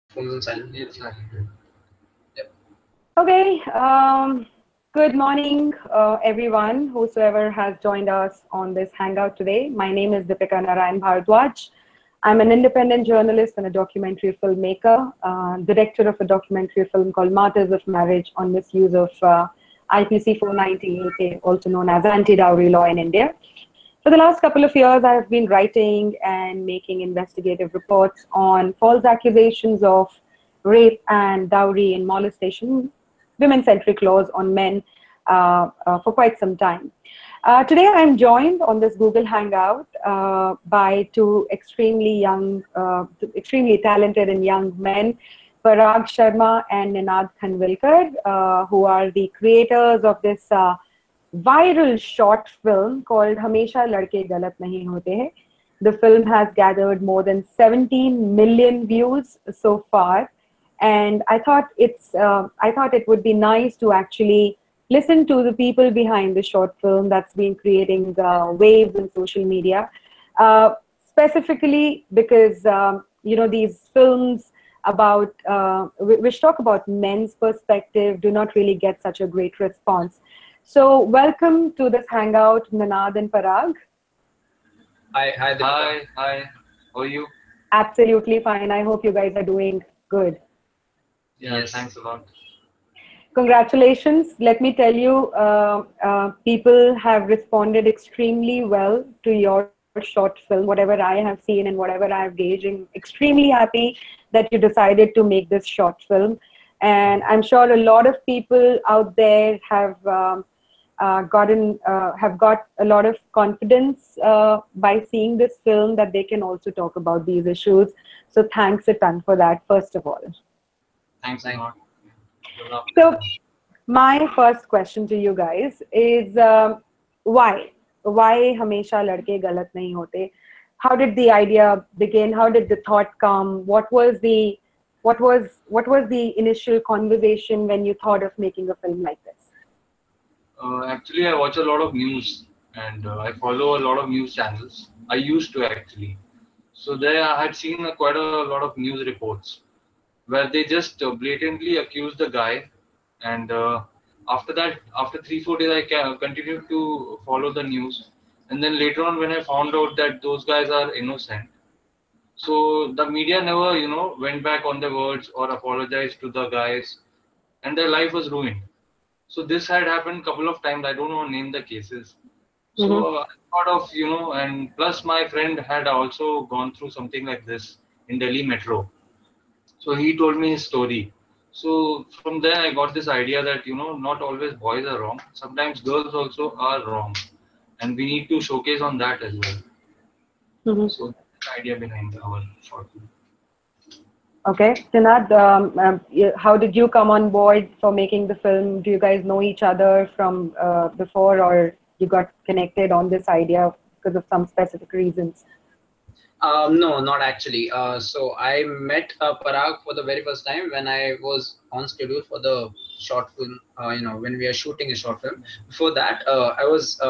phones on silent. It's like, Yep. Okay, good morning, everyone, whosoever has joined us on this hangout today. My name is Deepika Narayan Bhardwaj. I'm an independent journalist and a documentary filmmaker, director of a documentary film called Martyrs of Marriage on misuse of IPC 490 AK, also known as anti-dowry law in India. For the last couple of years, I have been writing and making investigative reports on false accusations of rape and dowry and molestation, women-centric laws on men for quite some time. Today, I'm joined on this Google Hangout by two extremely talented and young men, Parag Sharma and Ninad Khanvilkar, who are the creators of this viral short film called Hamesha Ladke Galat Nahi Hote Hai. The film has gathered more than 17 million views so far, and I thought it would be nice to actually listen to the people behind the short film that's been creating waves in social media, specifically because these films about which talk about men's perspective do not really get such a great response. So welcome to this hangout, Ninad and Parag. Hi, Deepika. hi, how are you? Absolutely fine. I hope you guys are doing good. Yeah, Yes. thanks a lot. Congratulations. Let me tell you, people have responded extremely well to your short film, whatever I have seen and whatever I have gauged. I'm extremely happy that you decided to make this short film. And I'm sure a lot of people out there have got a lot of confidence by seeing this film that they can also talk about these issues. So thanks a ton for that, first of all. Thanks a Thank- lot. So my first question to you guys is why? Why Hamesha Ladke Galat Nahi Hote? How did the idea begin? How did the thought come? What was the initial conversation when you thought of making a film like this? Actually, I watch a lot of news and I follow a lot of news channels. I used to actually. So there I had seen quite a lot of news reports where they just blatantly accused the guy, and after that, after 3 4 days, I continued to follow the news, and then later on when I found out that those guys are innocent, so the media never went back on their words or apologized to the guys, and their life was ruined. So this had happened couple of times. I don't want to name the cases. Mm-hmm. So I thought of, and plus my friend had also gone through something like this in Delhi Metro. So he told me his story. So from there I got this idea that, not always boys are wrong. Sometimes girls also are wrong. And we need to showcase on that as well. Mm-hmm. So that's the idea behind our short film. Okay, Sinad, how did you come on board for making the film? Do you guys know each other from before, or you got connected on this idea because of some specific reasons? No, not actually. So I met Parag for the very first time when I was on schedule for the short film. When we are shooting a short film. Before that, I was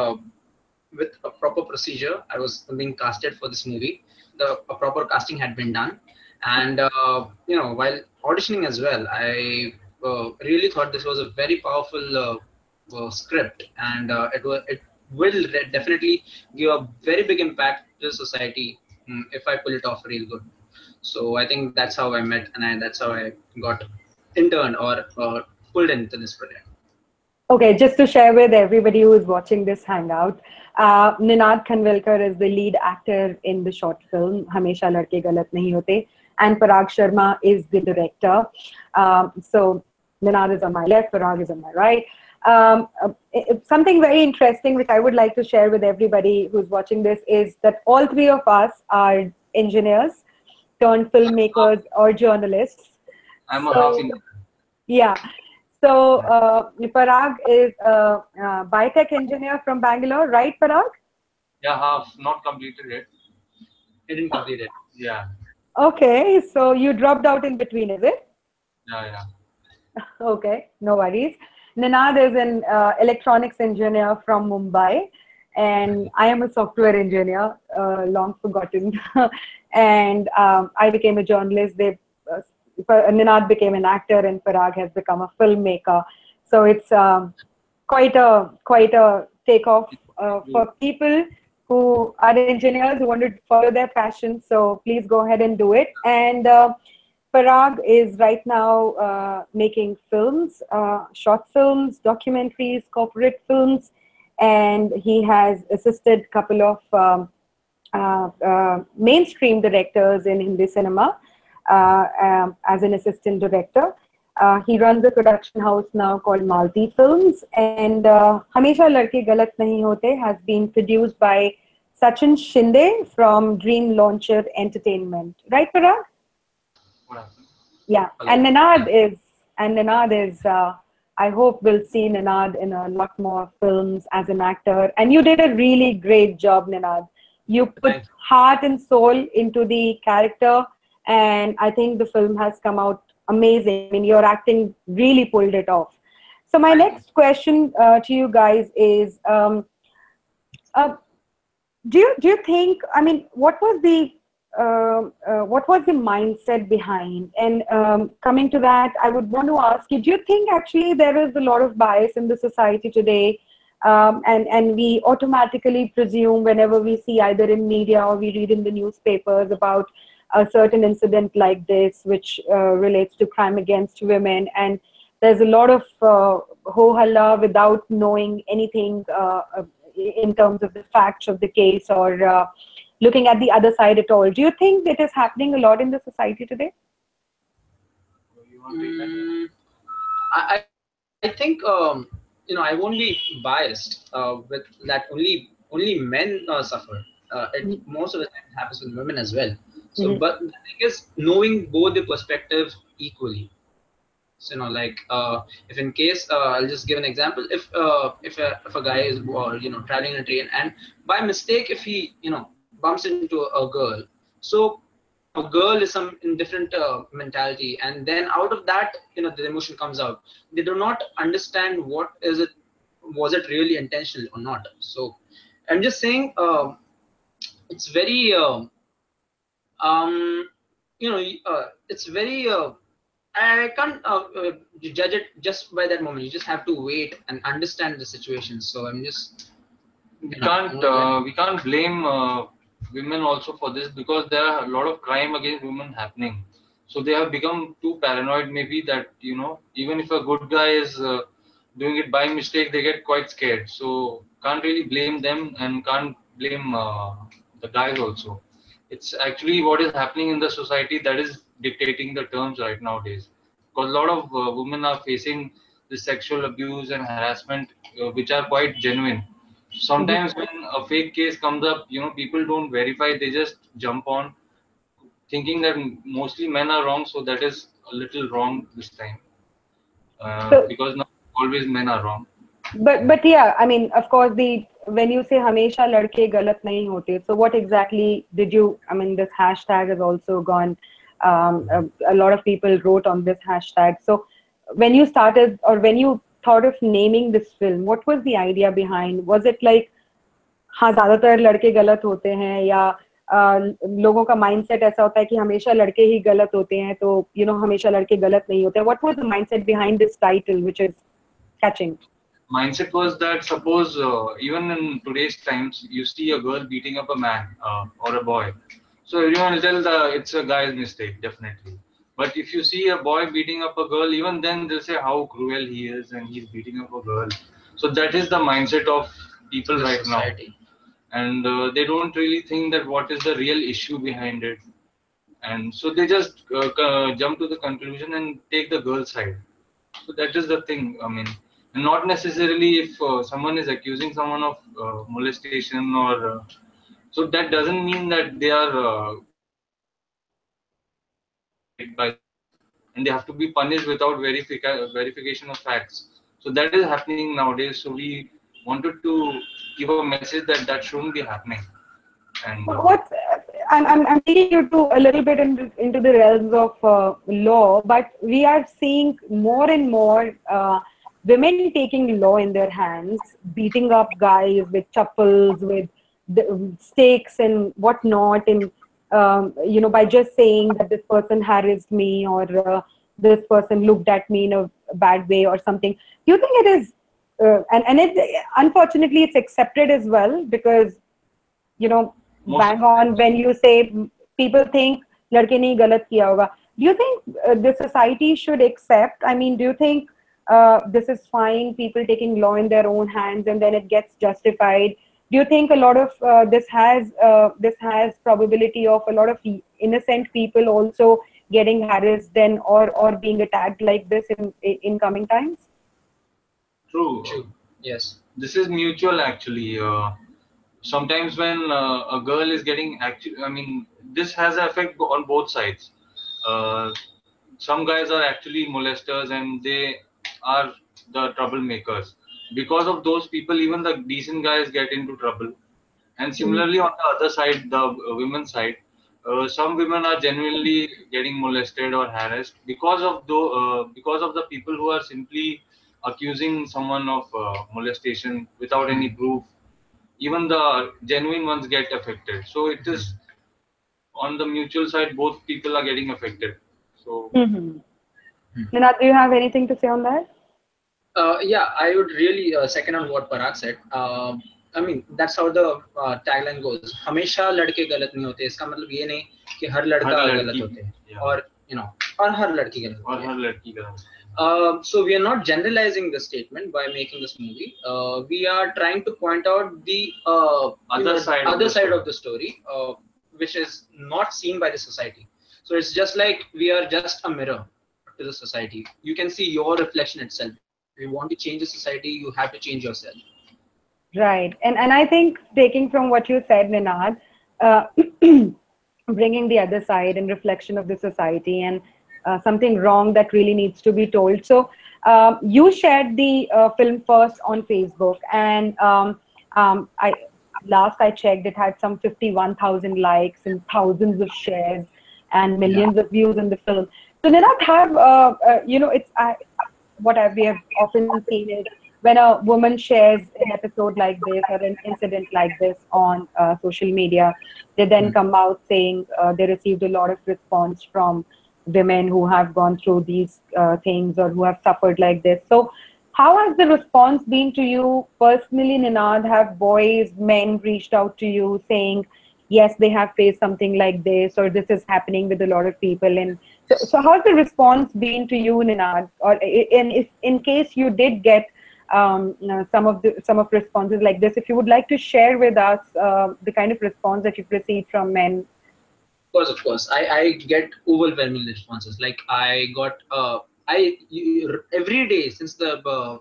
with a proper procedure. I was being casted for this movie. A proper casting had been done, and while auditioning as well, I really thought this was a very powerful script, and it will definitely give a very big impact to the society if I pull it off real good. So I think that's how I met, and that's how I got interned or pulled into this project. Okay, just to share with everybody who is watching this hangout, Ninad Khanvilkar is the lead actor in the short film Hamesha Ladke Galat Nahi Hote, and Parag Sharma is the director. So Ninad is on my left, Parag is on my right. Something very interesting which I would like to share with everybody who's watching this is that all three of us are engineers turned filmmakers or journalists. I'm a So, half Indian. yeah. So Parag is a biotech engineer from Bangalore, right, Parag? Yeah, half, not completed yet. I didn't complete it. Yeah, Okay, so you dropped out in between, is it? yeah. Okay, no worries. Ninad is an electronics engineer from Mumbai, and I am a software engineer, long forgotten. And I became a journalist. They Ninad became an actor and Parag has become a filmmaker. So it's quite a takeoff for people who are engineers who want to follow their passion. So please go ahead and do it. And Parag is right now making films, short films, documentaries, corporate films, and he has assisted a couple of mainstream directors in Hindi cinema as an assistant director. He runs a production house now called Malti Films, and Hamesha Ladke Galat Nahi Hote has been produced by Sachin Shinde from Dream Launcher Entertainment. Right, Parag? Yeah, and Ninad is I hope we'll see Ninad in a lot more films as an actor. And you did a really great job, Ninad. You put heart and soul into the character, and I think the film has come out amazing. I mean, your acting really pulled it off. So my next question to you guys is, do you think? I mean, what was the mindset behind? And coming to that, I would want to ask you: do you think actually there is a lot of bias in the society today? And we automatically presume whenever we see either in media or we read in the newspapers about a certain incident like this, which relates to crime against women, and there's a lot of ho-halla without knowing anything in terms of the facts of the case or looking at the other side at all. Do you think it is happening a lot in the society today? I think I won't be biased with that. Only men suffer. Most of the time it happens with women as well. So, but the thing is knowing both the perspectives equally. So if in case I'll just give an example. If a guy is traveling in a train and by mistake if he bumps into a girl, so a girl is some in different mentality, and then out of that the emotion comes out. They do not understand what is it, was it really intentional or not. So I'm just saying it's very it's very I can't judge it just by that moment. You just have to wait and understand the situation. So I'm just we can't blame women also for this, because there are a lot of crime against women happening. So they have become too paranoid, maybe, that even if a good guy is doing it by mistake, they get quite scared. So can't really blame them and can't blame the guys also. It's actually what is happening in the society that is dictating the terms right nowadays. Because a lot of women are facing this sexual abuse and harassment, which are quite genuine. Sometimes when a fake case comes up, people don't verify; they just jump on, thinking that mostly men are wrong. So that is a little wrong this time, because not always men are wrong. But yeah, I mean, of course, when you say Hamesha Ladke Galat Nahi Hote, so what exactly did you? I mean, this hashtag has also gone. A lot of people wrote on this hashtag. So when you started, or when you thought of naming this film, what was the idea behind? Was it like, हाँ ज़्यादातर लड़के गलत होते हैं, या लोगों का mindset ऐसा होता है कि हमेशा लड़के ही गलत होते हैं, तो हमेशा लड़के गलत नहीं होते? What was the mindset behind this title, which is catching? Mindset was that, suppose even in today's times, you see a girl beating up a man or a boy, so everyone will tell it's a guy's mistake, definitely. But if you see a boy beating up a girl, even then they'll say how cruel he is and he's beating up a girl. So that is the mindset of people right society now, and they don't really think that what is the real issue behind it, and so they just jump to the conclusion and take the girl side. So that is the thing. I mean, not necessarily if someone is accusing someone of molestation or so that doesn't mean that they are right by the law, and they have to be punished without verification of facts. So that is happening nowadays. So we wanted to give a message that that shouldn't be happening. And I'm taking you to a little bit into the realms of law, but we are seeing more and more women taking law in their hands, beating up guys with chappals, with stakes and whatnot, and by just saying that this person harassed me, or this person looked at me in a bad way or something. Do you think it is, and unfortunately it's accepted as well, because Most of bang on when you say, people think ladke ne galat kiya hoga. Do you think the society should accept? I mean, do you think this is fine, people taking law in their own hands and then it gets justified? Do you think a lot of this has probability of a lot of innocent people also getting harassed then, or being attacked like this in coming times? true. True. Yes. This is mutual actually. Sometimes when a girl is getting actually, I mean, this has an effect on both sides. Uh, some guys are actually molesters and they are the troublemakers. Because of those people, even the decent guys get into trouble. And similarly, on the other side, the women's side, some women are genuinely getting molested or harassed because of the people who are simply accusing someone of molestation without any proof. Even the genuine ones get affected. So it is on the mutual side, both people are getting affected. So Mm-hmm. Ninad, do you have anything to say on that? Yeah, I would really second on what Parag said. I mean, that's how the tagline goes. हमेशा लड़के गलत नहीं होते. इसका मतलब ये नहीं कि हर हर लड़का गलत लड़की होते हैं, या और और हर लड़की गलत और होती है. हर लड़की का So we are not generalizing the statement by making this movie. We are trying to point out the other side of the story, which is not seen by the society. So it's just like we are just a mirror to the society. You can see your reflection itself. If you want to change the society, you have to change yourself. Right. And I think, taking from what you said, Ninad, uh, bringing the other side and reflection of the society, and something wrong that really needs to be told. So you shared the film first on Facebook, and I last I checked, it had some 51,000 likes and thousands of shares and Yeah. millions of views in the film. So Ninad, have it's we have often seen is, when a woman shares an episode like this or an incident like this on social media, they then come out saying they received a lot of response from women who have gone through these things, or who have suffered like this. So, how has the response been to you personally, Ninad? Have boys, men reached out to you saying, yes, they have faced something like this, or this is happening with a lot of people? And so how's the response been to you, Ninad? Or if in case you did get some of responses like this, if you would like to share with us the kind of response that you've received from men. Of course. I get overwhelming responses. Like I got every day since the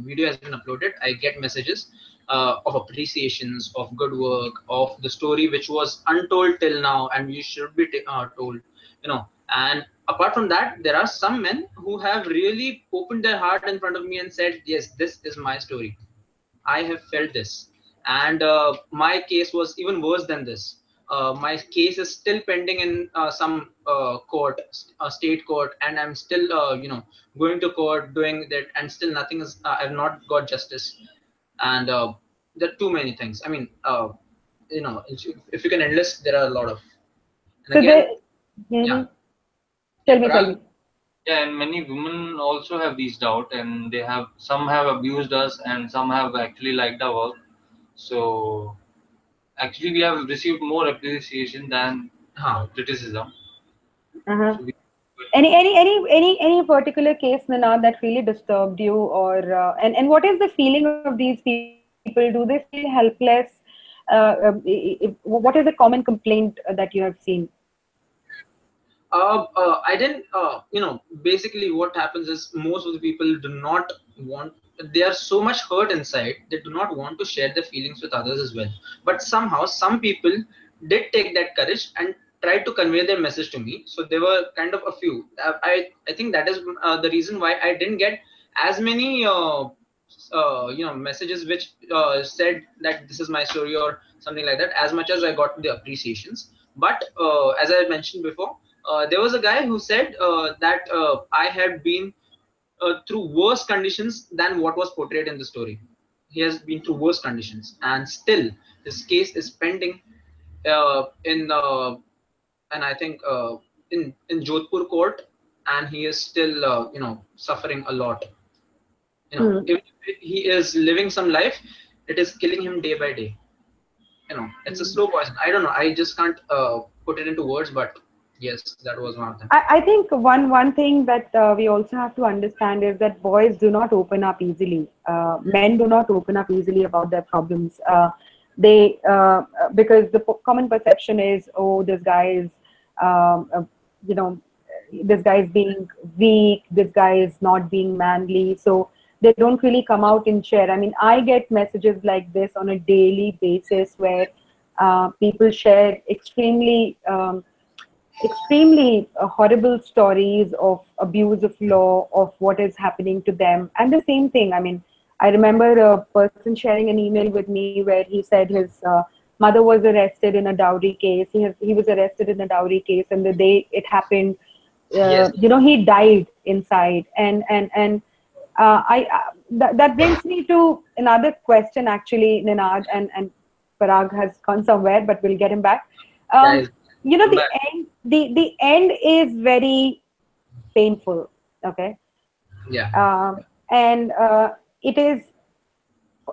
video has been uploaded, I get messages of appreciations, of good work, of the story which was untold till now, and you should be told. And apart from that, there are some men who have really opened their heart in front of me and said, "Yes, this is my story. I have felt this," and my case was even worse than this. My case is still pending in some court, state court, and I'm still, going to court, doing that, and still nothing is. I've not got justice, and there are too many things. I mean, if you can enlist, there are a lot of. And So again, they, yeah, mhm. yeah, Tell Parag. me. yeah, and many women also have these doubt, and some have abused us, and some have actually liked our work. So actually, we have received more appreciation than Huh. criticism. Uh-huh. So we, Any particular case, Ninad, that really disturbed you, or and what is the feeling of these people? Do they feel helpless? What is the common complaint that you have seen? I didn't, basically what happens is most of the people do not want, they are so much hurt inside, they do not want to share their feelings with others as well. But somehow, some people did take that courage and tried to convey their message to me. So there were kind of a few. I think that is the reason why I didn't get as many, messages which said that this is my story or something like that, as much as I got the appreciations. But as I mentioned before, there was a guy who said that I had been through worse conditions than what was portrayed in the story. He has been through worse conditions, and still his case is pending in and I think in Jodhpur court, and he is still suffering a lot. Hmm. Even if he is living some life, it is killing him day by day. It's a slow poison. I don't know. I just can't put it into words, but yes, that was one of them. I think one thing that we also have to understand is that boys do not open up easily. Men do not open up easily about their problems. They because the common perception is, oh, this guy is, you know, this guy is being weak. This guy is not being manly. So they don't really come out and share. I mean, I get messages like this on a daily basis where people share extremely horrible stories of abuse of law, of what is happening to them. And the same thing, I mean, I remember a person sharing an email with me where he said his mother was arrested in a dowry case. He was arrested in a dowry case, and the day it happened, Yes. he died inside. That brings me to another question, actually, Ninad, and Parag has gone somewhere, but we'll get him back. Guys, I'm The back. end is very painful. Okay, Yeah. and it is.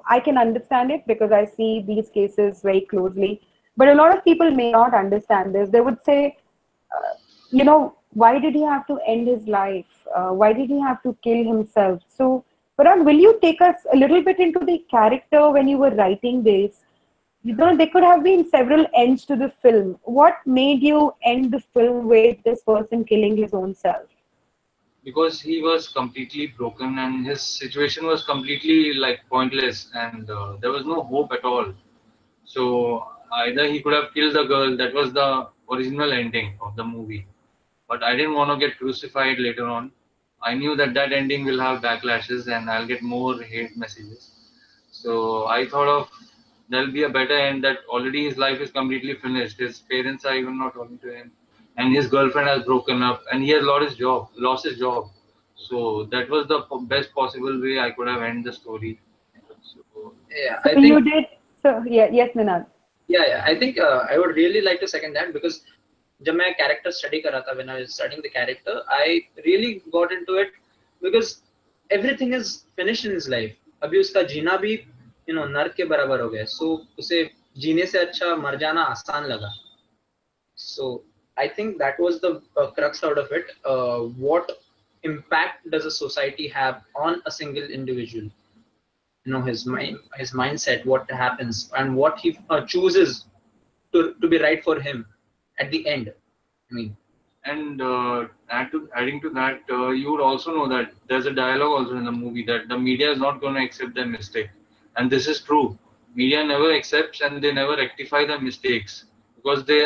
I can understand it because I see these cases very closely. But a lot of people may not understand this. They would say, why did he have to end his life? Why did he have to kill himself? So, Parag, will you take us a little bit into the character when you were writing this? There could have been several ends to the film. What made you end the film with this person killing his own self? Because he was completely broken and his situation was completely like pointless, and there was no hope at all. So either he could have killed the girl. That was the original ending of the movie. But I didn't want to get crucified later on. I knew that that ending will have backlashes and I'll get more hate messages. So I thought of there'll be a better end, that already his life is completely finished. His parents are even not talking to him, and his girlfriend has broken up, and he has lost his job. So that was the best possible way I could have ended the story. So Yeah, So I you think. did. So yeah, yes, Ninad. Yeah. I think I would really like to second that because जब मैं character study कर रहा था, when I was studying the character, I really got into it because everything is finished in his life. अभी उसका जीना भी नर्क के बराबर हो गया. So उसे जीने से अच्छा मर जाना आसान लगा. So I think that was the crux out of it. What impact does a society have on a single individual? His mind, his mindset, what happens, and what he chooses to be right for him at the end. I mean, and adding to that, you would also know that there's a dialogue also in the movie that the media is not going to accept their mistake, and this is true. Media never accepts and they never rectify their mistakes because they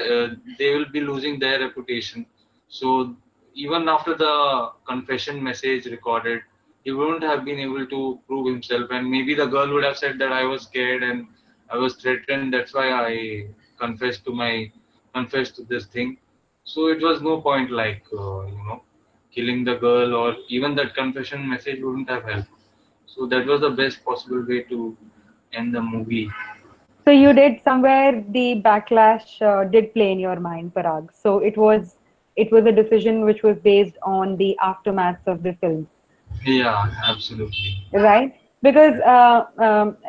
will be losing their reputation. So even after the confession message recorded, he wouldn't have been able to prove himself, and maybe the girl would have said that I was scared and I was threatened. That's why I confessed to this thing. So it was no point like killing the girl, or even that confession message wouldn't have helped. So that was the best possible way to end the movie. So you did somewhere the backlash did play in your mind, Parag. So it was a decision which was based on the aftermaths of the film, Yeah, absolutely. right? Because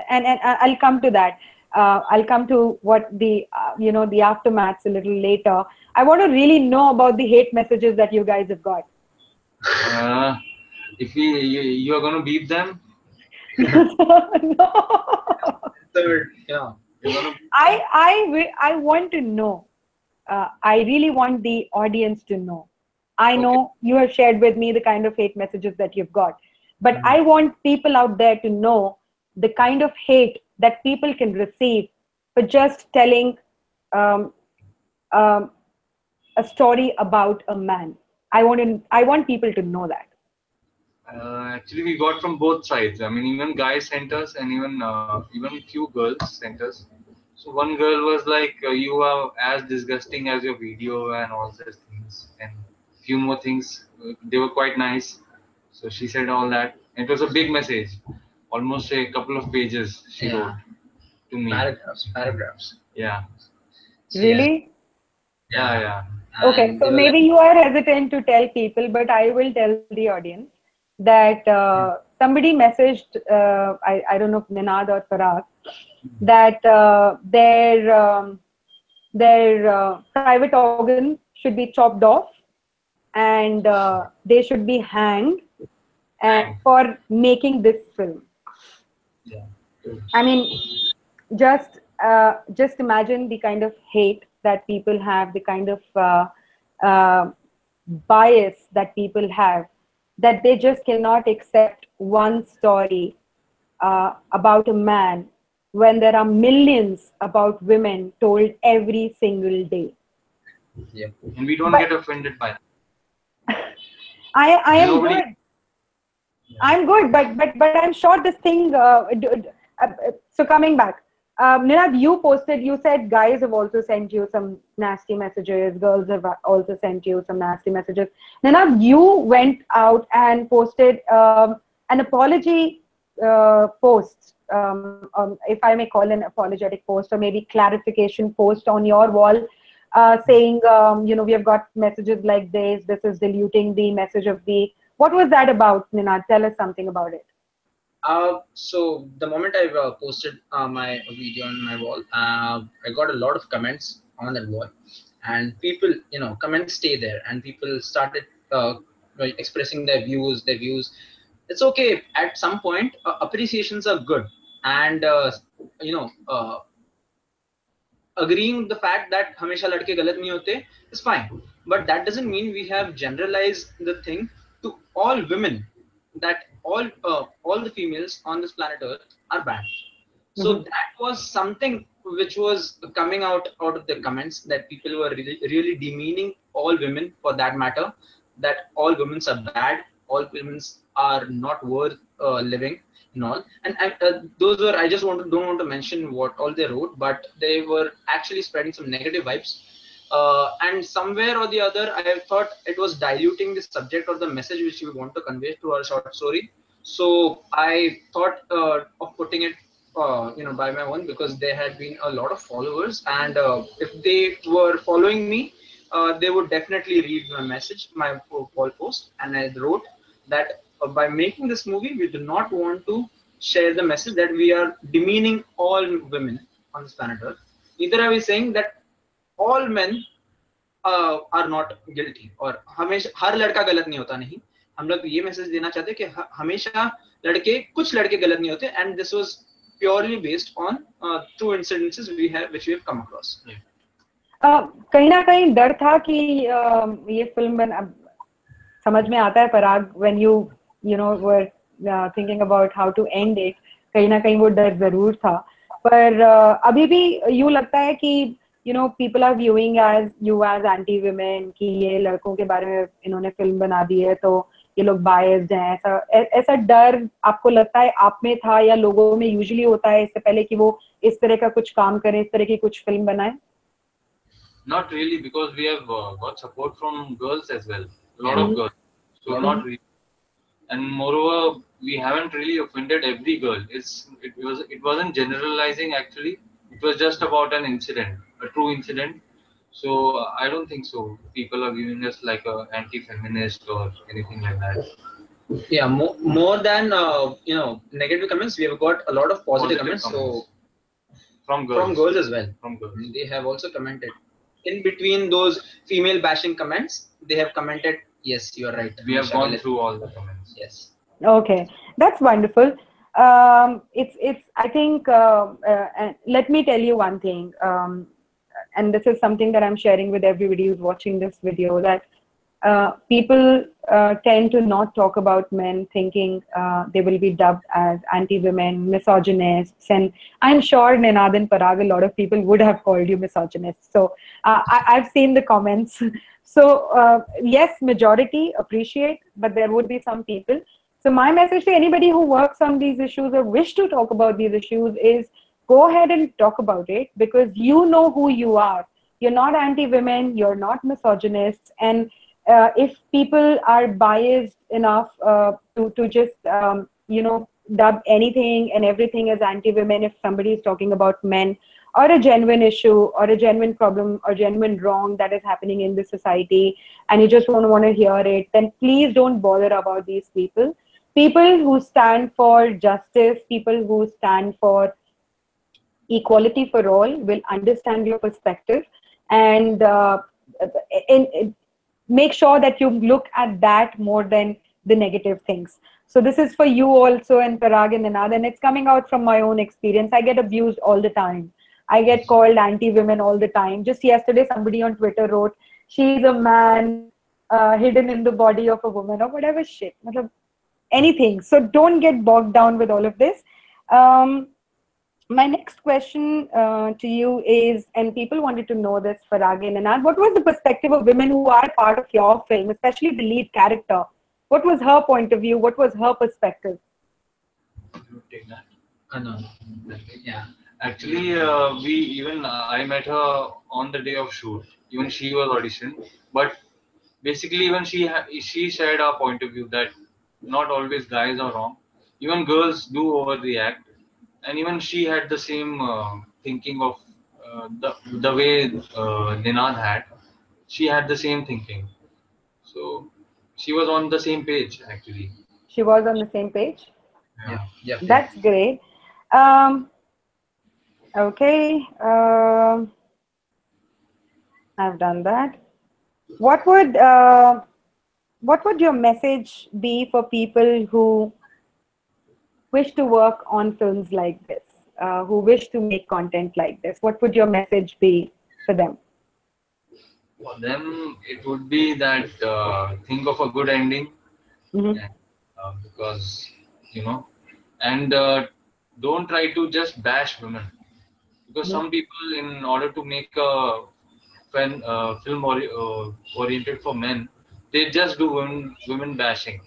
and I'll come to that. I'll come to what the the aftermaths a little later. I want to really know about the hate messages that you guys have got. Uh, if you are gonna beat them, No. third, yeah, you're gonna beat them. I want to know. I really want the audience to know. I Okay. know you have shared with me the kind of hate messages that you've got, but Mhm. I want people out there to know the kind of hate that people can receive for just telling um, um, a story about a man. I want people to know that. Actually, we got from both sides. I mean, even guys sent us, and even few girls sent us. So one girl was like, "You are as disgusting as your video," and all such things, and few more things. They were quite nice. So she said all that. It was a big message, almost a couple of pages she yeah, wrote to me. paragraphs. Yeah. Yeah. Really? Yeah, yeah. Okay, And so they were like, maybe you are hesitant to tell people, but I will tell the audience that somebody messaged, I don't know if Ninad or Parag, that their private organ should be chopped off and they should be hanged and And for making this film. yeah. I mean, just imagine the kind of hate that people have, the kind of uh, bias that people have, that they just cannot accept one story about a man when there are millions about women told every single day. yeah. And we don't But get offended by that. I am Nobody. good. Yeah. I'm good, but I'm sure this thing. So coming back, Ninad, you posted. You said guys have also sent you some nasty messages. Girls have also sent you some nasty messages. Ninad, you went out and posted an apology post, if I may call an apologetic post, or maybe clarification post on your wall, saying, we have got messages like this. This is diluting the message of the. What was that about, Ninad? Tell us something about it. So the moment I posted my video on my wall, I got a lot of comments on that wall, and people, comments stay there, and people started expressing their views. It's okay. At some point, appreciations are good, and you know, uh, agreeing the fact that हमेशा लड़के गलत नहीं होते is fine, but that doesn't mean we have generalized the thing to all women, that all the females on this planet Earth are bad. So Mm-hmm. that was something which was coming out of the comments, that people were really demeaning all women for that matter, that all women are bad, all women are not worth living and all. And those were, I just don't want to mention what all they wrote, but they were actually spreading some negative vibes. And somewhere or the other, I thought it was diluting the subject or the message which we want to convey to our short story. So I thought of putting it, by my own, because there had been a lot of followers, and if they were following me, they would definitely read my message, my wall post, and I wrote that by making this movie, we do not want to share the message that we are demeaning all women on this planet Earth. Neither are we saying that all men are not guilty, और हमेशा हर लड़का गलत नहीं होता, नहीं. हम लोग ये मैसेज देना चाहते हैं कि हमेशा कुछ लड़के गलत नहीं होते, and this was purely based on true incidences which we have come across. कहीं ना कहीं डर था कि ये फिल्म समझ में आता है पराग, when you know were thinking about how to end it, कहीं ना कहीं वो डर जरूर था, पर अभी भी यूं लगता है कि people are viewing as you as anti women, कि ये लड़कों के बारे में इन्होंने फिल्म बना दी है तो ये लोग biased हैं, ऐसा डर आपको लगता है आप में था, या लोगों में यूजुअली होता है इससे पहले कि वो इस तरह का कुछ काम करें, इस तरह की कुछ फिल्म बनाएं? Not really, because we have got support from girls as well. A lot of girls. So not really. And moreover, we haven't really offended every girl. It wasn't generalizing actually. It was just about an incident, a true incident. So I don't think so. People are viewing us like a anti-feminist or anything like that. Yeah, more than negative comments, we have got a lot of positive comments. So from girls as well. From girls. They have also commented. In between those female bashing comments, they have commented, yes, you are right. We have gone through all the comments. Yes. Okay, that's wonderful. It's I think let me tell you one thing, and this is something that I'm sharing with everybody who's watching this video, that people tend to not talk about men, thinking they will be dubbed as anti-women, misogynists, and I'm sure Ninad and Parag, a lot of people would have called you misogynists. So I've seen the comments. So yes, majority appreciate, but there would be some people. So my message to anybody who works on these issues or wish to talk about these issues is, go ahead and talk about it, because you know who you are. You're not anti-women, you're not misogynists, and if people are biased enough to just dub anything and everything as anti-women, if somebody is talking about men, or a genuine issue or a genuine problem or genuine wrong that is happening in the society, and you just don't want to hear it, then please don't bother about these people. People who stand for justice, people who stand for equality for all will understand your perspective, and make sure that you look at that more than the negative things. So this is for you also, and Parag and Ninad, and it's coming out from my own experience. I get abused all the time. I get called anti-women all the time. Just yesterday, somebody on Twitter wrote, "She's a man hidden in the body of a woman," or whatever shit. Matlab, anything. So don't get bogged down with all of this. Um, my next question to you is, and people wanted to know this, Parag and Anand, what was the perspective of women who are part of your film, especially the lead character? What was her point of view? What was her perspective? You take that. No, yeah. Actually, I met her on the day of shoot. Even she was auditioned, but basically, even she shared our point of view that not always guys are wrong. Even girls do overreact, and even she had the same thinking of the way Ninad had. She had the same thinking, so she was on the same page actually. She was on the same page. Yep, yep, yep. That's great. Um, okay, I've done that. What would what would your message be for people who wish to work on films like this, who wish to make content like this? What would your message be for them? For them, it would be that think of a good ending, Mm-hmm. and, because you know, and don't try to just bash women, because Mm-hmm. some people, in order to make a oriented for men, they just do women bashing.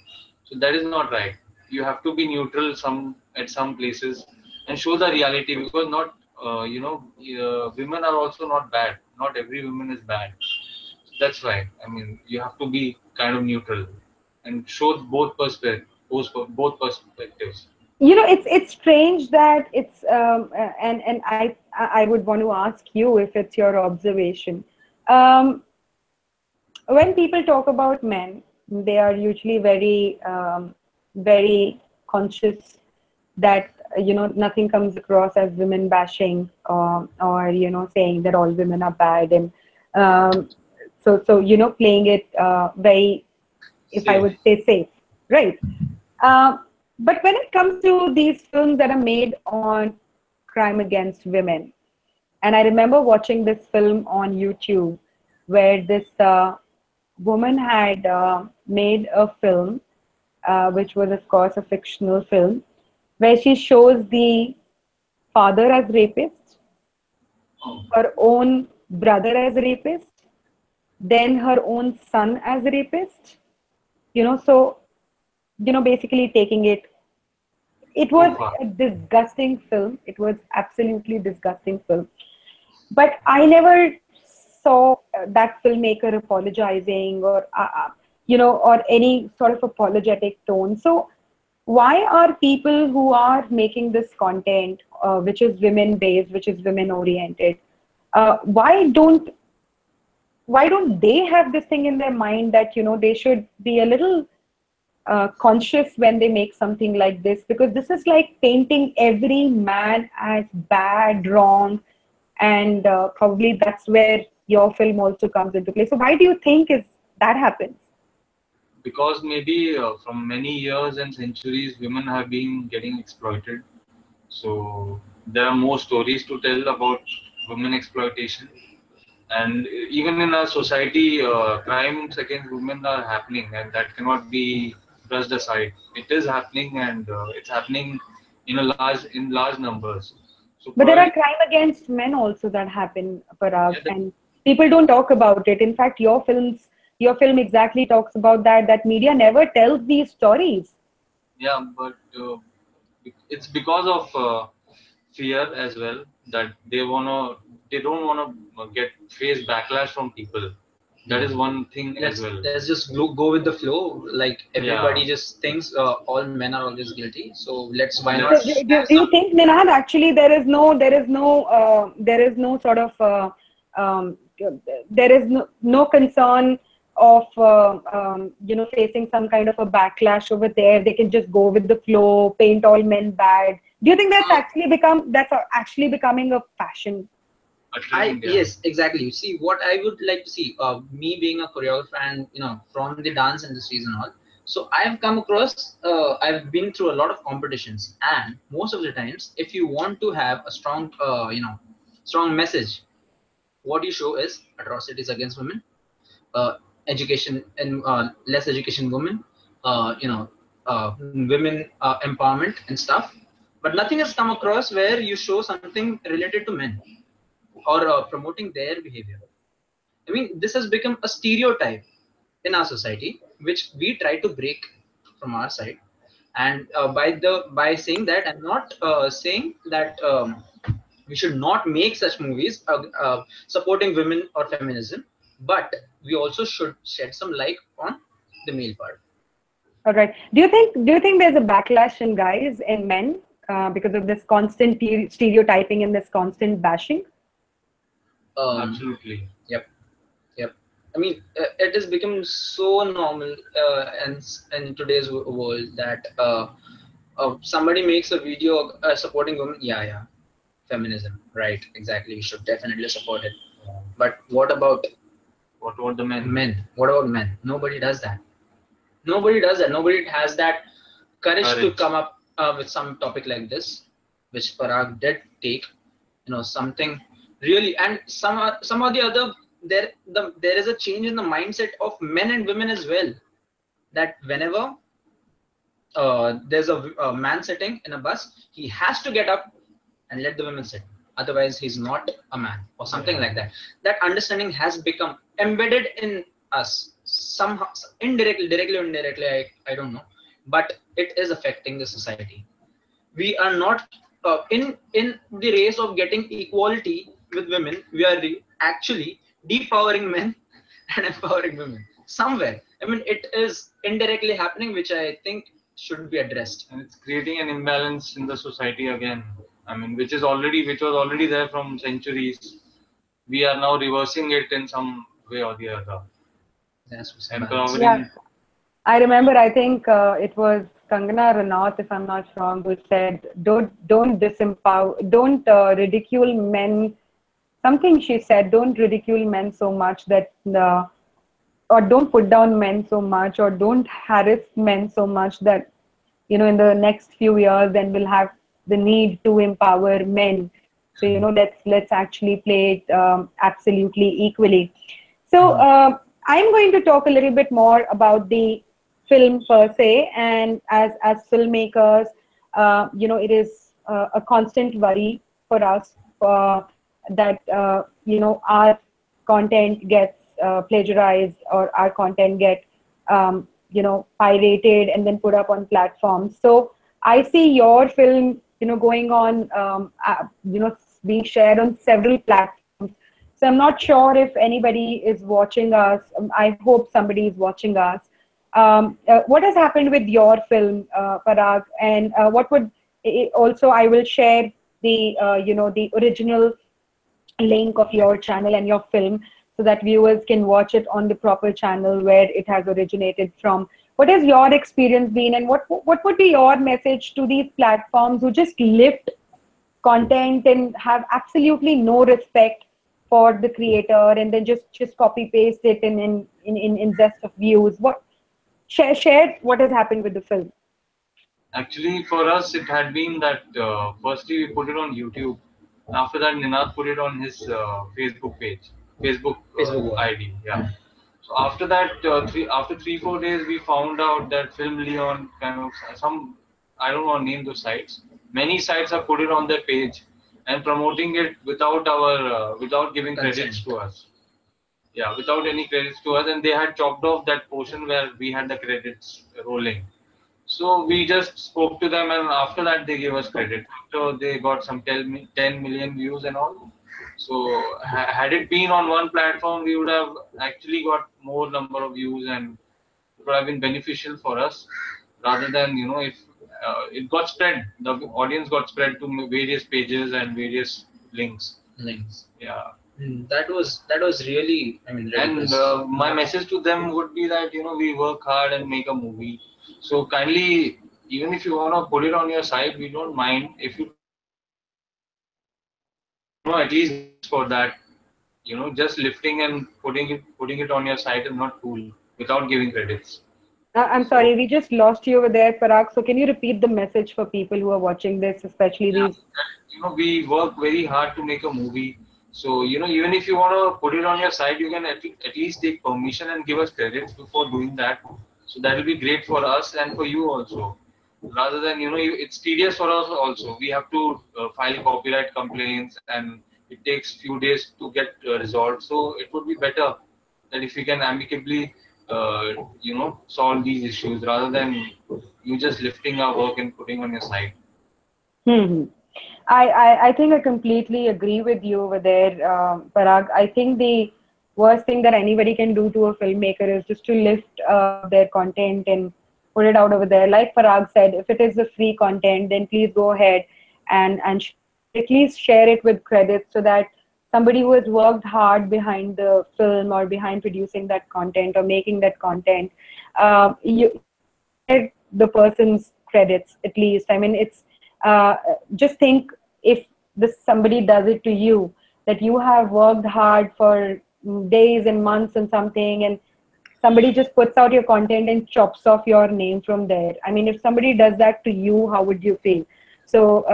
So that is not right. You have to be neutral at some places and show the reality, because not women are also not bad. Not every woman is bad. That's right. I mean, you have to be kind of neutral and show both perspectives. You know, it's strange that it's and I would want to ask you if it's your observation. Um, when people talk about men, they are usually very conscious that nothing comes across as women bashing, or saying that all women are bad, and playing it very, if I Safe. would say, safe, right? But when it comes to these films that are made on crime against women, and I remember watching this film on YouTube where this woman had made a film, which was, of course, a fictional film, where she shows the father as rapist, Oh, her own brother as rapist, then her own son as rapist. So basically taking it. It so was far. a disgusting film. It was absolutely disgusting film. But I never saw that filmmaker apologizing, or or any sort of apologetic tone. So why are people who are making this content, which is women based, which is women oriented, uh, why don't why don't they have this thing in their mind that they should be a little conscious when they make something like this, because this is like painting every man as bad, wrong, and probably that's where your film also comes into play. So why do you think is that happens? Because maybe from many years and centuries, women have been getting exploited. So there are more stories to tell about women exploitation. And even in our society, crimes against women are happening, and that cannot be brushed aside. It is happening, and it's happening in large numbers. So But there probably, are crime against men also that happen, Parag, yeah, and people don't talk about it. In fact, your film exactly talks about that media never tells these stories. yeah, but it's because of fear as well, that they don't wanna get face backlash from people. That is one thing as well. Let's just go with the flow. Like everybody just thinks all men are always guilty. So why not? So do you think, Ninad, actually there is no sort of there is no concern of facing some kind of a backlash over there? They can just go with the flow, paint all men bad. Do you think that's actually becoming a fashion? Yes, exactly. You see, what I would like to see, me being a choreographer and from the dance industries and all. So I've come across, I've been through a lot of competitions, and most of the times, if you want to have a strong, strong message, what you show is atrocities against women, education and less education women, women empowerment and stuff. But nothing has come across where you show something related to men or promoting their behavior. I mean, this has become a stereotype in our society, which we try to break from our side. And by saying that, I'm not saying that we should not make such movies supporting women or feminism, but we also should shed some light on the male part. All right. Do you think there's a backlash in guys and men because of this constant stereotyping and this constant bashing? Absolutely. Yep. I mean, it has become so normal and in today's world that somebody makes a video supporting women. Yeah, feminism, right? Exactly. We should definitely support it. But what about the men? What about men? Nobody does that. Nobody has that courage to come up with some topic like this, which Parag did take. Something really, and some or the other. There is a change in the mindset of men and women as well. That whenever there's a man sitting in a bus, he has to get up and let the women sit. Otherwise, he's not a man or something like that. That understanding has become embedded in us somehow, indirectly, directly or indirectly. I don't know, but it is affecting the society. We are not in the race of getting equality with women. We are actually depowering men and empowering women somewhere. I mean, it is indirectly happening, which I think should be addressed. And it's creating an imbalance in the society again. I mean, which was already there from centuries. We are now reversing it in some way or the other. Yeah, I remember. I think it was Kangana Ranaut, if I'm not wrong, who said, "Don't disempower, don't ridicule men." Something she said, "Don't ridicule men so much that, or don't put down men so much, or don't harass men so much that, in the next few years, then we'll have the need to empower men. So, let's actually play it absolutely equally." So I'm going to talk a little bit more about the film per se, and as filmmakers, it is a constant worry for us that our content gets plagiarized, or our content get pirated and then put up on platforms. So I see your film going on being shared on several platforms. So I'm not sure if anybody is watching us. I hope somebody is watching us. What has happened with your film, Parag, and what would also, I will share the the original link of your channel and your film, so that viewers can watch it on the proper channel where it has originated from. What has your experience been, and what would be your message to these platforms who just lift content and have absolutely no respect for the creator, and then just copy paste it in zest of views? What share what has happened with the film? Actually, for us, it had been that firstly we put it on YouTube. After that, Ninad put it on his Facebook page, Facebook ID. Yeah. So after that, after 3-4 days, we found out that Film Leon kind of I don't want to name those sites. Many sites have put it on their page and promoting it without without giving credits to us. Yeah, without any credits to us, and they had chopped off that portion where we had the credits rolling. So we just spoke to them, and after that they gave us credit. So they got some 10 million views and all. So had it been on one platform, we would have actually got more number of views, and it would have been beneficial for us, rather than, if it got spread, the audience got spread to various pages and various links. Links. Yeah. That was really, I mean, And ridiculous. my message to them would be that, we work hard and make a movie. So kindly, even if you want to put it on your site, we don't mind if you take permission and at least give us for that. Just lifting and putting it on your site is not cool without giving credits. I'm So sorry, we just lost you over there, Parag. So can you repeat the message for people who are watching this, especially yeah, these? we work very hard to make a movie. So even if you want to put it on your site, you can at least take permission and give us credits before doing that. So that will be great for us and for you also. Rather than, it's tedious for us also. We have to file copyright complaints, and it takes few days to get resolved. So it would be better that if we can amicably solve these issues, rather than you just lifting our work and putting on your site. Hmm. I think I completely agree with you over there, Parag. I think the worst thing that anybody can do to a filmmaker is just to lift their content and put it out over there. Like Parag said, if it is a free content, then please go ahead and share it. But at least share it with credits so that somebody who has worked hard behind the film or behind producing that content or making that content, you share the person's credits at least. I mean, it's just think if this somebody does it to you, that you have worked hard for days and months and something, and somebody just puts out your content and chops off your name from there. I mean, if somebody does that to you, how would you feel? So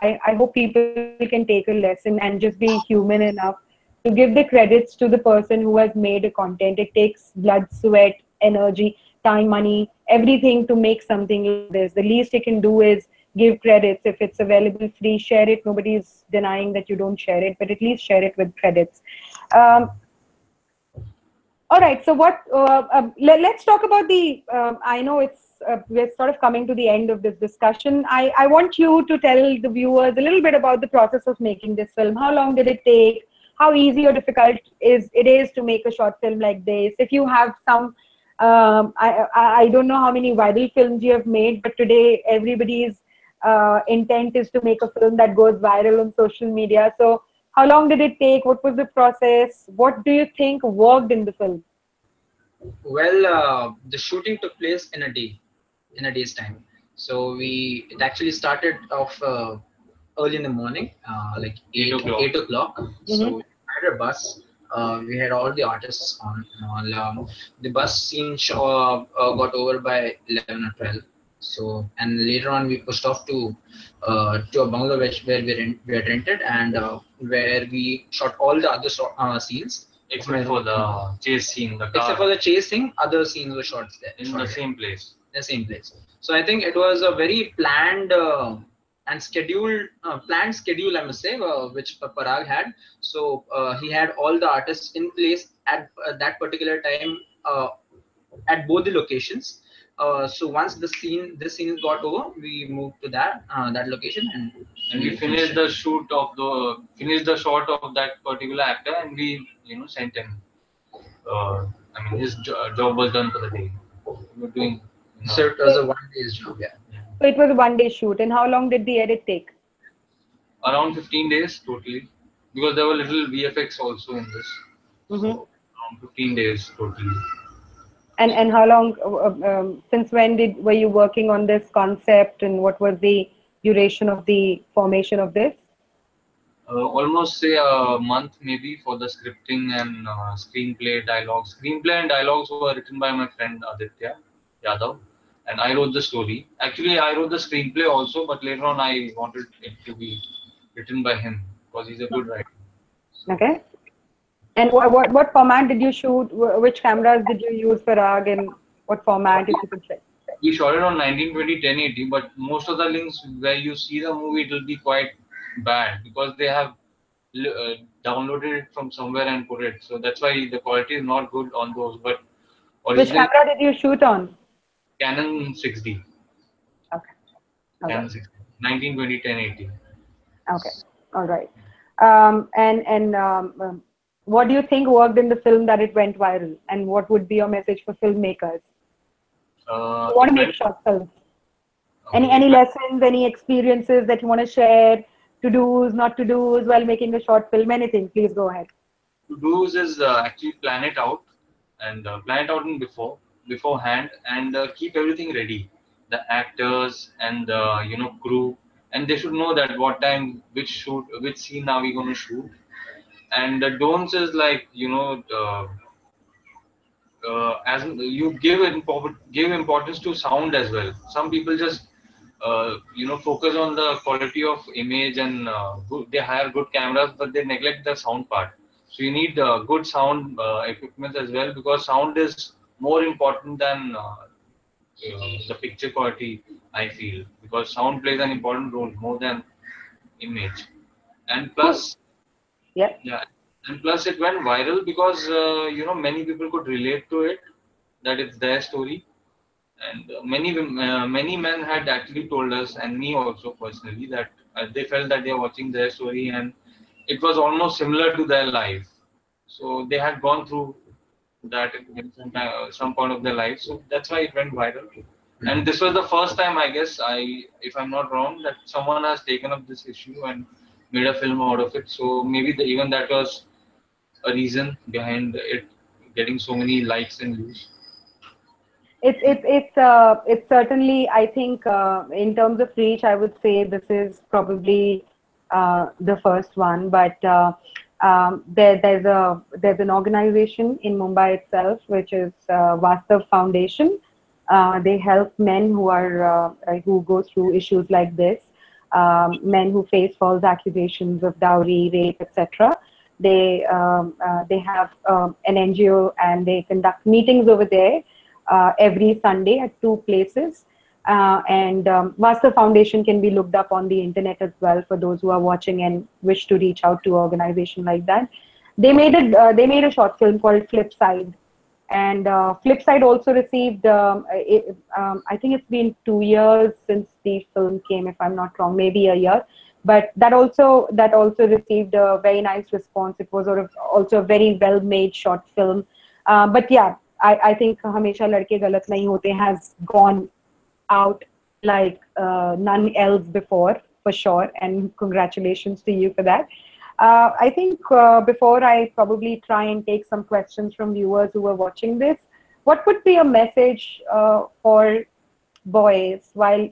I hope people can take a lesson and just be human enough to give the credits to the person who has made a content. It takes blood, sweat, energy, time, money, everything to make something like this. The least you can do is give credits. If it's available free, share it. Nobody is denying that you don't share it, but at least share it with credits. Um, all right. So let's talk about the. I know we're sort of coming to the end of this discussion. I want you to tell the viewers a little bit about the process of making this film. How long did it take? How easy or difficult it is to make a short film like this? If you have some, I don't know how many viral films you have made, but today everybody's intent is to make a film that goes viral on social media. So how long did it take? What was the process? What do you think worked in the film? Well, the shooting took place in a day's time. So it actually started off early in the morning, like 8 o'clock. 8 o'clock. Mm-hmm. So we had a bus. We had all the artists on and all. The bus scene got over by 11 or 12. So and later on we pushed off to a bungalow where we had rented, and where we shot all the other scenes. Except for the chase scene, the car. Except for the chasing, other scenes were shot there. In the same place. The same place. So I think it was a very planned and planned schedule, I must say, which Parag had. So he had all the artists in place at that particular time, at both the locations. So once this scene got over, we moved to that location, And we finished the shot of that particular actor, and we sent him. I mean, his job was done for the day. We were doing. So it was a 1 day's job, yeah. So it was a 1 day shoot. And how long did the edit take? Around 15 days totally, because there were little VFX also in this. Mm-hmm. So around 15 days totally. And how long? Since when were you working on this concept, and what was the duration of the formation of this? Almost say a month maybe for the scripting and screenplay dialogues. Screenplay and dialogues were written by my friend Aditya Yadav, and I wrote the story. Actually, I wrote the screenplay also, but later on I wanted it to be written by him because he's a good writer. So, Okay. And what format did you shoot? Which cameras did you use, Parag, and what format, if you could share? we shot it on 1920 1080, but most of the links where you see the movie, it will be quite bad because they have downloaded it from somewhere and put it. So that's why the quality is not good on those. But Which original camera did you shoot on? Canon 6D, Okay. All Canon right. 6D, 1920 1080. Okay. All right. And what do you think worked in the film that it went viral? And what would be your message for filmmakers who want It to make went short films? okay. It Any went lessons, any experiences that you want to share? To do's, not to do's while making a short film? Anything? Please go ahead. to do is actually plan it out and plan it out in beforehand and keep everything ready. The actors and the crew, and they should know that what time, which scene are we going to shoot. And the don'ts is like as you give importance to sound as well. Some people just focus on the quality of image and they hire good cameras, but they neglect the sound part. So you need good sound equipment as well, because sound is more important than the picture quality. I feel, because sound plays an important role more than image. And Cool. plus, Yep. yeah, and plus it went viral because many people could relate to it, that it's their story. And many men had actually told us, and me also personally, that they felt that they are watching their story and it was almost similar to their life. So they had gone through that in some point of their life. So that's why it went viral. And this was the first time, I guess, if I'm not wrong, that someone has taken up this issue and made a film out of it. So maybe even that was a reason behind it getting so many likes and views. It's certainly, I think, in terms of reach, I would say this is probably the first one. But there's an organization in Mumbai itself, which is Vastav Foundation. They help men who go through issues like this, men who face false accusations of dowry, rape, etc. They have an NGO, and they conduct meetings over there every Sunday at two places. And Master Foundation can be looked up on the internet as well for those who are watching and wish to reach out to an organization like that. They made a short film called Flipside, and Flipside also received. I think it's been 2 years since the film came, if I'm not wrong, maybe a year. But that also received a very nice response. It was sort of also a very well made short film. But yeah, I think Hamesha Ladke Galat Nahi Hote has gone out like none else before, for sure. And congratulations to you for that. I think before I probably try and take some questions from viewers who are watching this, what would be a message for boys while,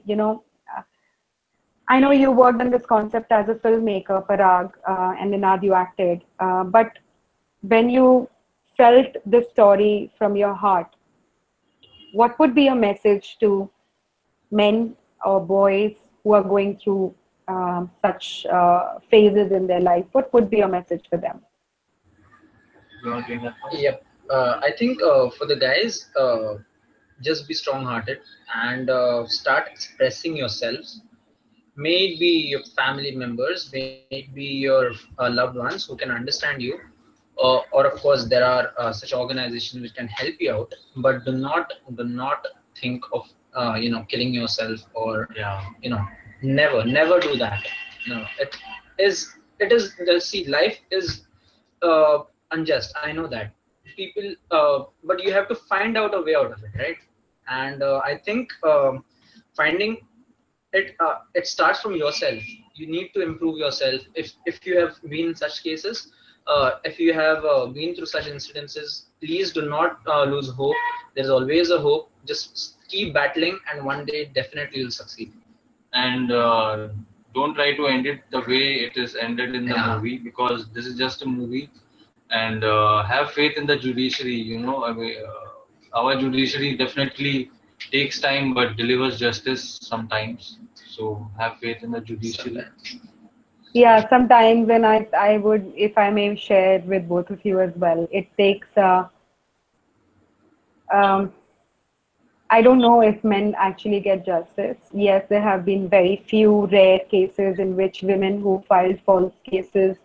I know you worked on this concept as a filmmaker, Parag, and Ninad, you acted. But when you felt the story from your heart, what would be a message to men or boys who are going through such phases in their life? What would be a message for them? You want to take that first? Yep. I think for the guys, just be strong-hearted and start expressing yourselves. May it be your family members, may it be your loved ones who can understand you, or of course there are such organizations which can help you out. But do not think of killing yourself, or Yeah. never do that. See, life is unjust. I know that people, but you have to find out a way out of it, right? And I think finding it starts from yourself. You need to improve yourself. If you have been in such cases, if you have been through such incidences, please do not lose hope. There's always a hope. Just keep battling, and one day definitely you'll succeed. And don't try to end it the way it is ended in the Yeah. movie, because this is just a movie. And have faith in the judiciary. I mean, our judiciary definitely takes time but delivers justice sometimes. So have faith in the judiciary. Sometimes. Yeah, sometimes, and I would, if I may share with both of you as well, it takes, um, I don't know if men actually get justice. Yes, there have been very few rare cases in which women who filed false cases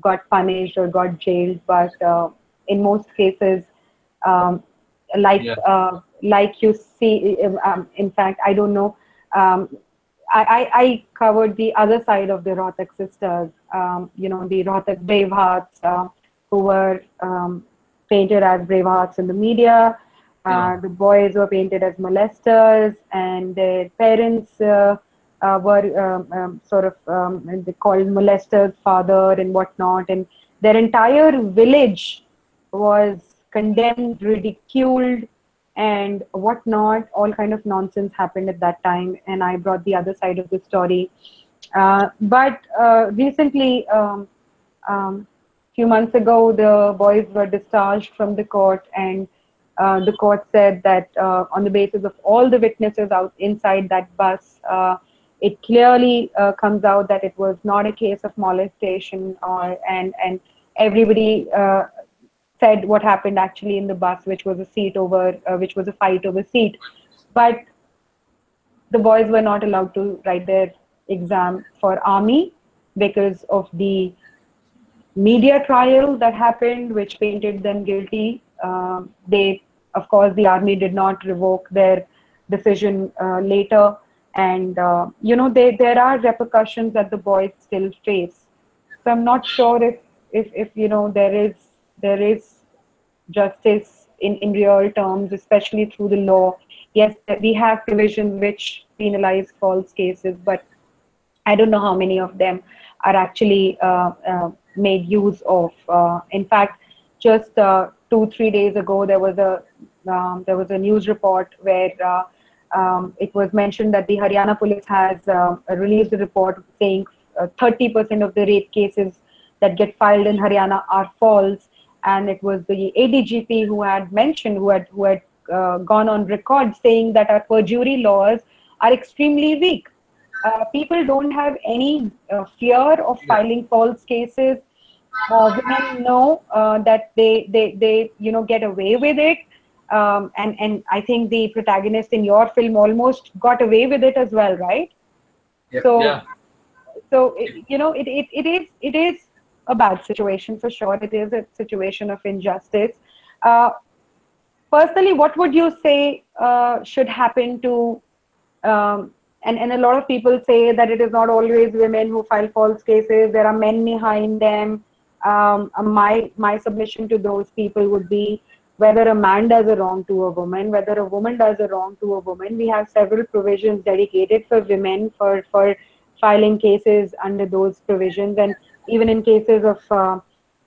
got punished or got jailed, but in most cases, um, like Yeah. like you see, in fact, I don't know. Um, I covered the other side of the Rohtak sisters, the Rohtak Bravehearts, who were painted as Bravehearts in the media. The boys were painted as molesters, and their parents were they called molesters father and whatnot, and their entire village was condemned, ridiculed, and whatnot. All kind of nonsense happened at that time, and I brought the other side of the story. But recently, few months ago, the boys were discharged from the court, and the court said that on the basis of all the witnesses out inside that bus, it clearly comes out that it was not a case of molestation, and everybody said what happened actually in the bus, which was a fight over seat. But the boys were not allowed to write their exam for army because of the media trial that happened, which painted them guilty. Of course, the army did not revoke their decision later, and there are repercussions that the boys still face. So I'm not sure if there is justice in real terms, especially through the law. Yes, we have provisions which penalize false cases, but I don't know how many of them are actually made use of. In fact, just 2-3 days ago, there was a news report where it was mentioned that the Haryana police has released a report saying 30% of the rape cases that get filed in Haryana are false, and it was the ADGP who had mentioned, who had gone on record saying that our perjury laws are extremely weak. People don't have any fear of filing false cases. Women know that they get away with it, and I think the protagonist in your film almost got away with it as well, right? Yep. So it is a bad situation for sure. It is a situation of injustice. Personally, what would you say should happen to and a lot of people say that it is not always women who file false cases, there are men behind them. My submission to those people would be, whether a man does a wrong to a woman, whether a woman does a wrong to a woman, we have several provisions dedicated for women for filing cases under those provisions. And even in cases of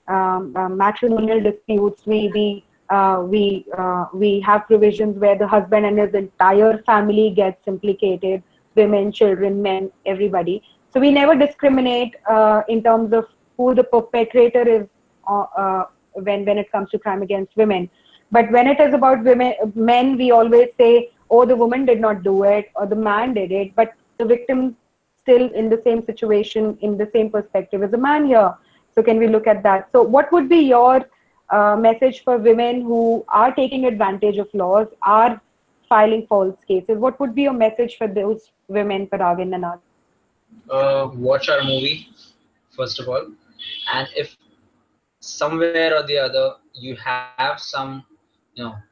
matrimonial disputes, we have provisions where the husband and his entire family gets implicated, women, children, men, everybody. So we never discriminate in terms of who the perpetrator is when it comes to crime against women. But when it is about men, we always say, oh, the woman did not do it, or the man did it, but the victim still in the same situation, in the same perspective as a man here. So can we look at that? So what would be your message for women who are taking advantage of laws, are filing false cases? What would be your message for those women, Parag and Ninad? Watch our movie, first of all. And if somewhere or the other you have some, or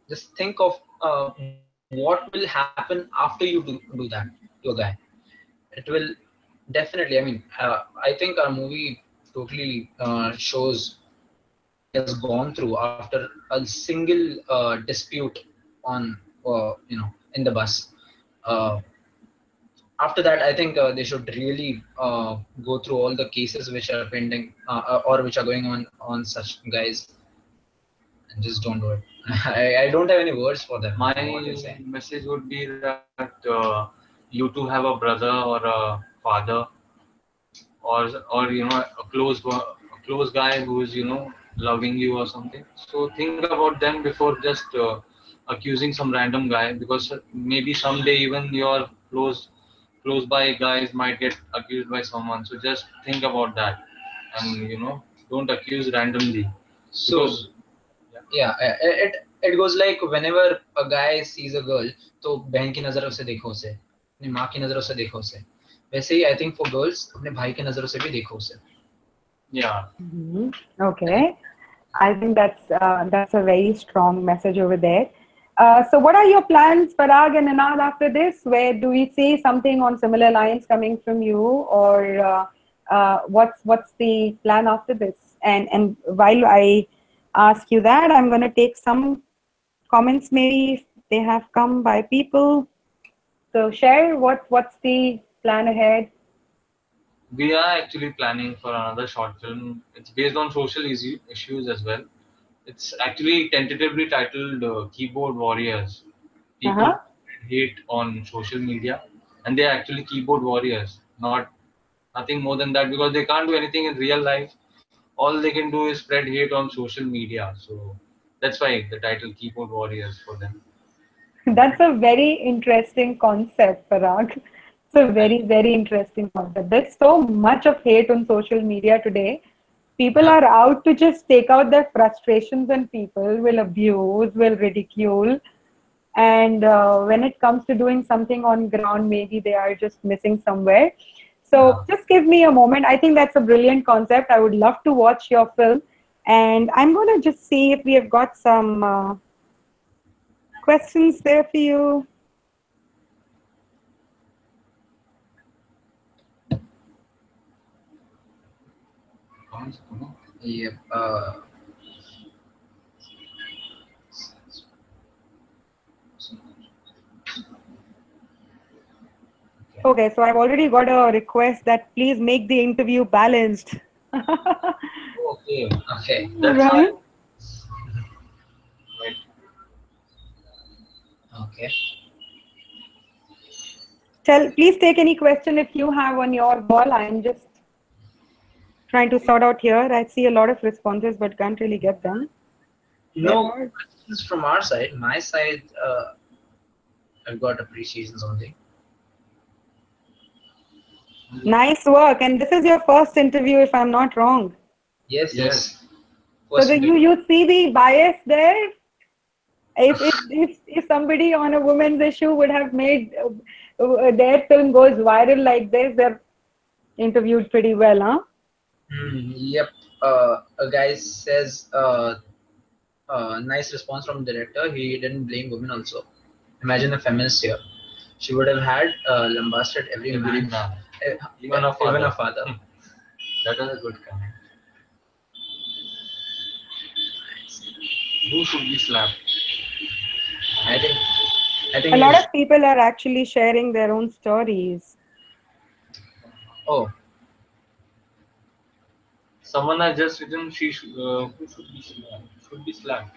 just think of what will happen after you do that to a guy. It will definitely, I think our movie totally shows what he has gone through after a single dispute on in the bus. uh, After that, I think they should really go through all the cases which are pending or which are going on such guys, and just don't do it. I don't have any words for them. My message would be that you two have a brother or a father, or a close guy who is loving you or something. So think about them before just accusing some random guy, because maybe someday even your close by guys might get accused by someone. So just think about that, and don't accuse randomly. So Because yeah, it goes like whenever a guy sees a girl, तो बहन की नजरों से देखो उसे, अपनी माँ की नजरों से देखो उसे, वैसे ही I think for girls अपने भाई की नजरों से भी देखो उसे. yeah, Okay, I think that's a very strong message over there. So what are your plans, Parag and Anand, after this? Where do we see something on similar lines coming from you, or what's the plan after this? And while I ask you that, I'm going to take some comments, maybe if they have come by people. So share what's the plan ahead. We are actually planning for another short film. It's based on social issues as well. It's actually tentatively titled Keyboard Warriors. People Uh-huh. hate on social media, and they're actually keyboard warriors, not nothing more than that, because they can't do anything in real life. All they can do is spread hate on social media. So that's why the title Keyboard Warriors for them. That's a very interesting concept, Parag. It's a very, very interesting concept. There's so much of hate on social media today. People Yeah. are out to just take out their frustrations on people, will abuse, will ridicule. And when it comes to doing something on ground, maybe they are just missing somewhere. So Yeah. just give me a moment. I think that's a brilliant concept. I would love to watch your film. And I'm going to just see if we have got some questions there for you. Yep. Okay, so I've already got a request that please make the interview balanced. Okay. Okay. That's Right? why. Right. Okay. Please take any question if you have on your ball. I'm just trying to sort out here. I see a lot of responses, but can't really get them. No Yeah. questions from our side. My side, I've got appreciations only. Nice work. And this is your first interview, if I'm not wrong. Yes. Yes. Yes. So First interview. you see the bias there? If somebody on a women's issue would have made their film goes viral like this, they're interviewed pretty well, huh? Yep. A guy says, nice response from director. He didn't blame women also. Imagine a feminist here. She would have had lambasted every Every man, man. eh, Even a father. even a father. That is a good comment. Who should be slapped? I think, I A think lot he's. of people are actually sharing their own stories. Oh, Someone has just written who should be slapped? Should be slapped.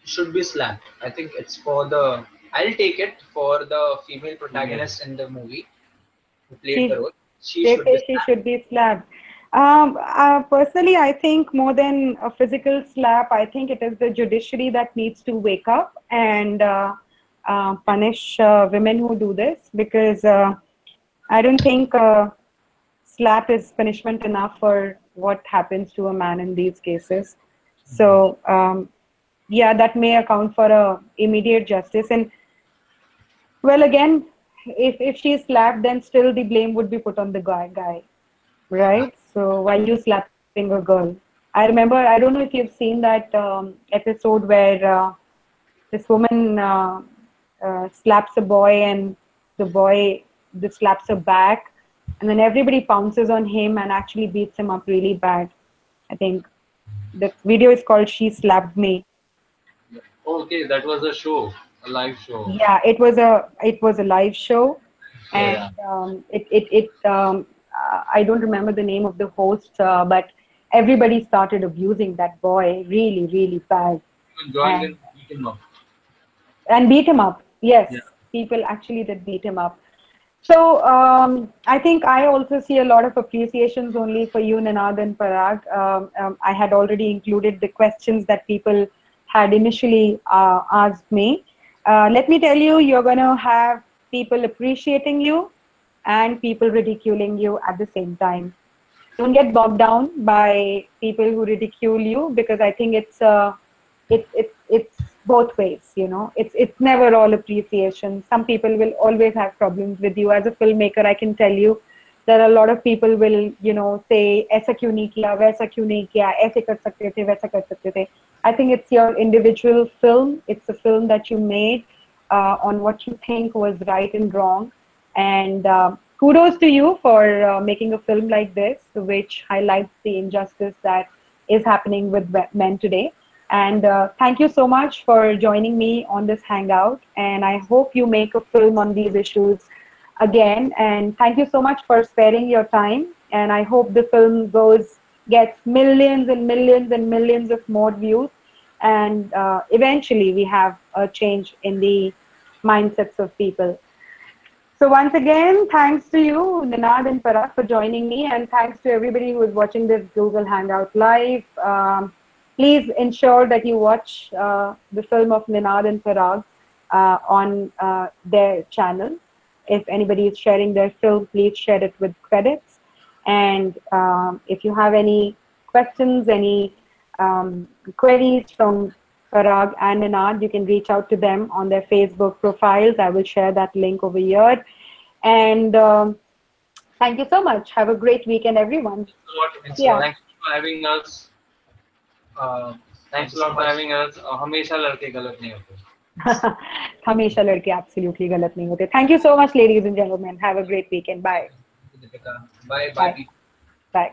should be slapped. I think it's for the. I'll take it for the female protagonist in the movie who played the She, role. She they should be say she slapped. should be slapped. Personally, I think more than a physical slap, I think it is the judiciary that needs to wake up and punish women who do this, because I don't think slap is punishment enough for what happens to a man in these cases. So yeah, that may account for a immediate justice. And well, again, if she's slapped, then still the blame would be put on the guy, right? So why you slapping a girl? I remember, I don't know if you've seen that episode where this woman slaps a boy, and the boy slaps her back, and then everybody pounces on him and actually beats him up really bad. I think the video is called "She Slapped Me." Okay, that was a show, a live show. Yeah, it was a live show, Show, and yeah. I don't remember the name of the host, but everybody started abusing that boy really, really bad, Even joined and in beat him up. beat him up. Yes, Yeah. people actually did beat him up. So I think I also see a lot of appreciations only for you, Ninad and Parag. I had already included the questions that people had initially asked me. Let me tell you, you're going to have people appreciating you and people ridiculing you at the same time. Don't get bogged down by people who ridicule you, because I think it's both ways. It's never all appreciation. Some people will always have problems with you. As a filmmaker, I can tell you there are a lot of people will say ऐसा क्यों नहीं किया, वैसा क्यों नहीं किया, ऐसे कर सकते थे, वैसा कर सकते थे. I think it's your individual film. It's a film that you made on what you think was right and wrong. And kudos to you for making a film like this, which highlights the injustice that is happening with men today. And thank you so much for joining me on this hangout. And I hope you make a film on these issues again. And thank you so much for sparing your time. And I hope the film gets millions and millions and millions of more views. And eventually we have a change in the mindsets of people. So once again, thanks to you, Ninad and Parag, for joining me, and thanks to everybody who is watching this Google Hangout live. Please ensure that you watch the film of Ninad and Parag on their channel. If anybody is sharing their film, please share it with credits. And if you have any questions, any queries from Parag and Ninad, you can reach out to them on their Facebook profiles. I will share that link over here. And thank you so much. Have a great weekend, everyone. Thanks for having us. Thanks a lot for having us. हमेशा लड़के गलत नहीं होते. हमेशा लड़के absolutely गलत नहीं होते. Thank you so much, ladies and gentlemen. Have a great weekend. Bye. Bye. Bye. Bye.